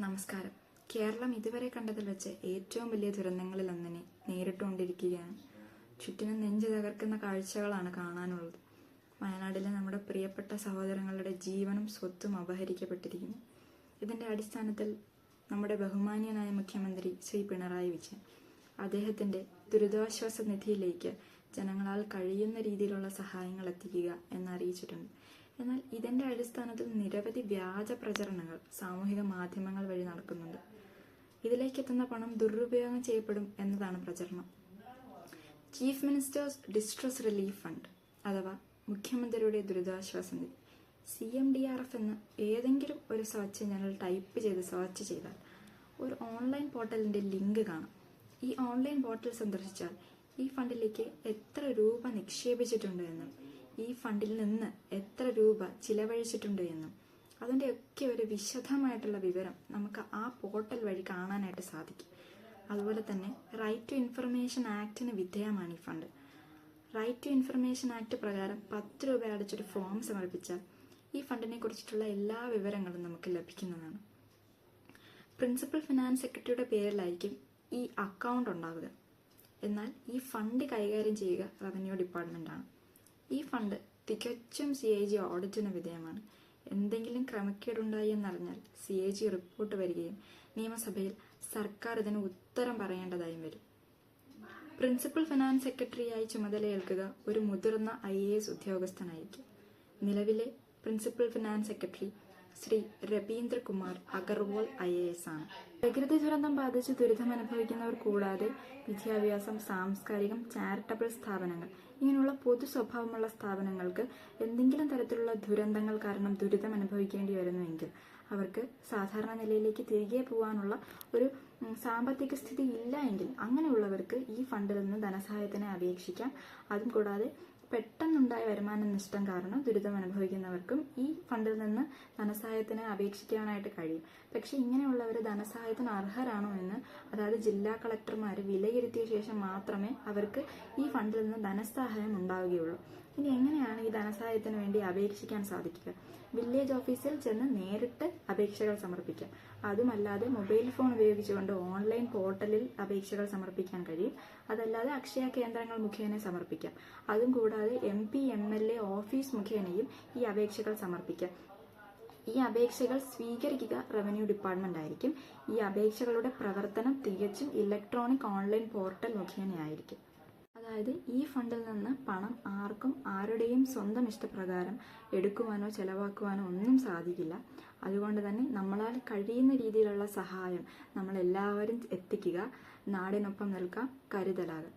നമസ്കാരം. കേരളം ഇതുവരെ കണ്ടതിൽ വെച്ച് ഏറ്റവും വലിയ ദുരന്തങ്ങളിൽ ഒന്നിനെ നേരിട്ടുകൊണ്ടിരിക്കുകയാണ്. ചുറ്റിനും നെഞ്ചു തകർക്കുന്ന കാഴ്ചകളാണ് കാണാനുള്ളത്. വയനാട്ടിലെ നമ്മുടെ പ്രിയപ്പെട്ട സഹോദരങ്ങളുടെ ജീവനും സ്വത്തും അപഹരിക്കപ്പെട്ടിരിക്കുന്നു. ഇതിന്റെ അടിസ്ഥാനത്തിൽ നമ്മുടെ ബഹുമാന്യനായ മുഖ്യമന്ത്രി ശ്രീ പിണറായി വിജയൻ അദ്ദേഹത്തിന്റെ ദുരിതാശ്വാസ നിധിയിലേക്ക് ജനങ്ങളാൽ കഴിയുന്ന രീതിയിലുള്ള സഹായങ്ങൾ എത്തിക്കുക എന്നറിയിച്ചിട്ടുണ്ട്. എന്നാൽ ഇതിന്റെ അടിസ്ഥാനത്തിൽ നിരവധി വ്യാജ പ്രചരണങ്ങൾ സാമൂഹിക മാധ്യമങ്ങൾ വഴി നടക്കുന്നുണ്ട്. ഇതിലേക്ക് എത്തുന്ന പണം ദുരുപയോഗം ചെയ്യപ്പെടും എന്നതാണ് പ്രചരണം. Chief ministers distress relief fund അഥവാ മുഖ്യമന്ത്രിയുടെ ദുരിതാശ്വാസ നിധി CMDRF എന്ന് ഏതെങ്കിലും ഒരു സെർച്ച് എഞ്ചിനിൽ ടൈപ്പ് ചെയ്ത് സെർച്ച് ചെയ്താൽ ഒരു ഓൺലൈൻ പോർട്ടലിന്റെ ലിങ്ക് കാണാം. ഈ ഓൺലൈൻ പോർട്ടൽ സന്ദർശിച്ചാൽ ഈ ഫണ്ടിലേക്ക് എത്ര രൂപ നിക്ഷേപിച്ചിട്ടുണ്ട് എന്നും ഈ ഫണ്ടിൽ നിന്ന് എത്ര രൂപ ചിലവഴിച്ചിട്ടുണ്ട് എന്നും അതിൻ്റെയൊക്കെ ഒരു വിശദമായിട്ടുള്ള വിവരം നമുക്ക് ആ പോർട്ടൽ വഴി കാണാനായിട്ട് സാധിക്കും. അതുപോലെ തന്നെ റൈറ്റ് ടു ഇൻഫർമേഷൻ ആക്ടിന് വിധേയമാണ് ഈ fund. Right to Information Act പ്രകാരം 10 രൂപ അടച്ചൊരു ഫോം സമർപ്പിച്ചാൽ ഈ ഫണ്ടിനെ കുറിച്ചിട്ടുള്ള എല്ലാ വിവരങ്ങളും നമുക്ക് ലഭിക്കുന്നതാണ്. പ്രിൻസിപ്പൽ ഫിനാൻസ് സെക്രട്ടറിയുടെ പേരിലായിരിക്കും ഈ അക്കൗണ്ട് ഉണ്ടാവുക. എന്നാൽ ഈ ഫണ്ട് കൈകാര്യം ചെയ്യുക റവന്യൂ ഡിപ്പാർട്ട്മെന്റ് ആണ്. ഈ ഫണ്ട് തികച്ചും CAG ഓഡിറ്റിന് വിധേയമാണ്. എന്തെങ്കിലും ക്രമക്കേടുണ്ടായി എന്നറിഞ്ഞാൽ CAG റിപ്പോർട്ട് വരികയും നിയമസഭയിൽ സർക്കാർ ഇതിന് ഉത്തരം പറയേണ്ടതായും വരും. പ്രിൻസിപ്പൽ ഫിനാൻസ് സെക്രട്ടറിയായി ചുമതലയേൽക്കുക ഒരു മുതിർന്ന IAS ഉദ്യോഗസ്ഥനായിരിക്കും. നിലവിലെ principal finance secretary Shri Rabindra Kumar Agarwal IAS ആണ്. പ്രകൃതി ദുരന്തം ബാധിച്ച് ദുരിതം അനുഭവിക്കുന്നവർ കൂടാതെ വിദ്യാഭ്യാസം, സാംസ്കാരികം, ചാരിറ്റബിൾ സ്ഥാപനങ്ങൾ ഇങ്ങനെയുള്ള പൊതു സ്വഭാവമുള്ള സ്ഥാപനങ്ങൾക്ക് എന്തെങ്കിലും തരത്തിലുള്ള ദുരന്തങ്ങൾ കാരണം ദുരിതം അനുഭവിക്കേണ്ടി വരുന്നുവെങ്കിൽ അവർക്ക് സാധാരണ നിലയിലേക്ക് തിരികെ പോകാനുള്ള ഒരു സാമ്പത്തിക സ്ഥിതി ഇല്ല എങ്കിൽ അങ്ങനെയുള്ളവർക്ക് ഈ ഫണ്ടിൽ നിന്ന് ധനസഹായത്തിന് അപേക്ഷിക്കാം. അതും കൂടാതെ പെട്ടെന്നുണ്ടായ വരുമാന നഷ്ടം കാരണം ദുരിതം അനുഭവിക്കുന്നവർക്കും ഈ ഫണ്ടിൽ നിന്ന് ധനസഹായത്തിന് അപേക്ഷിക്കാനായിട്ട് കഴിയും. പക്ഷെ ഇങ്ങനെയുള്ളവർ ധനസഹായത്തിന് അർഹരാണോ എന്ന് അതായത് ജില്ലാ കളക്ടർമാർ വിലയിരുത്തിയ ശേഷം മാത്രമേ അവർക്ക് ഈ ഫണ്ടിൽ നിന്ന് ധനസഹായം ഉണ്ടാവുകയുള്ളൂ. ഇനി എങ്ങനെയാണ് ഈ ധനസഹായത്തിന് വേണ്ടി അപേക്ഷിക്കാൻ സാധിക്കുക? വില്ലേജ് ഓഫീസിൽ ചെന്ന് നേരിട്ട് അപേക്ഷകൾ സമർപ്പിക്കാം. അതുമല്ലാതെ മൊബൈൽ ഫോൺ ഉപയോഗിച്ചുകൊണ്ട് ഓൺലൈൻ പോർട്ടലിൽ അപേക്ഷകൾ സമർപ്പിക്കാൻ കഴിയും. അതല്ലാതെ അക്ഷയ കേന്ദ്രങ്ങൾ മുഖേന സമർപ്പിക്കാം. അതും കൂടാതെ MP MLA ഓഫീസ് മുഖേനയും ഈ അപേക്ഷകൾ സമർപ്പിക്കാം. ഈ അപേക്ഷകൾ സ്വീകരിക്കുക റവന്യൂ ഡിപ്പാർട്ട്മെന്റ് ആയിരിക്കും. ഈ അപേക്ഷകളുടെ പ്രവർത്തനം തികച്ചും ഇലക്ട്രോണിക് ഓൺലൈൻ പോർട്ടൽ മുഖേനയായിരിക്കും. അതായത് ഈ ഫണ്ടിൽ നിന്ന് പണം ആർക്കും ആരുടെയും സ്വന്തം ഇഷ്ടപ്രകാരം എടുക്കുവാനോ ചെലവാക്കുവാനോ ഒന്നും സാധിക്കില്ല. അതുകൊണ്ട് തന്നെ നമ്മളാൽ കഴിയുന്ന രീതിയിലുള്ള സഹായം നമ്മളെല്ലാവരും എത്തിക്കുക. നാടിനൊപ്പം നിൽക്കാം, കരുതലാകുക.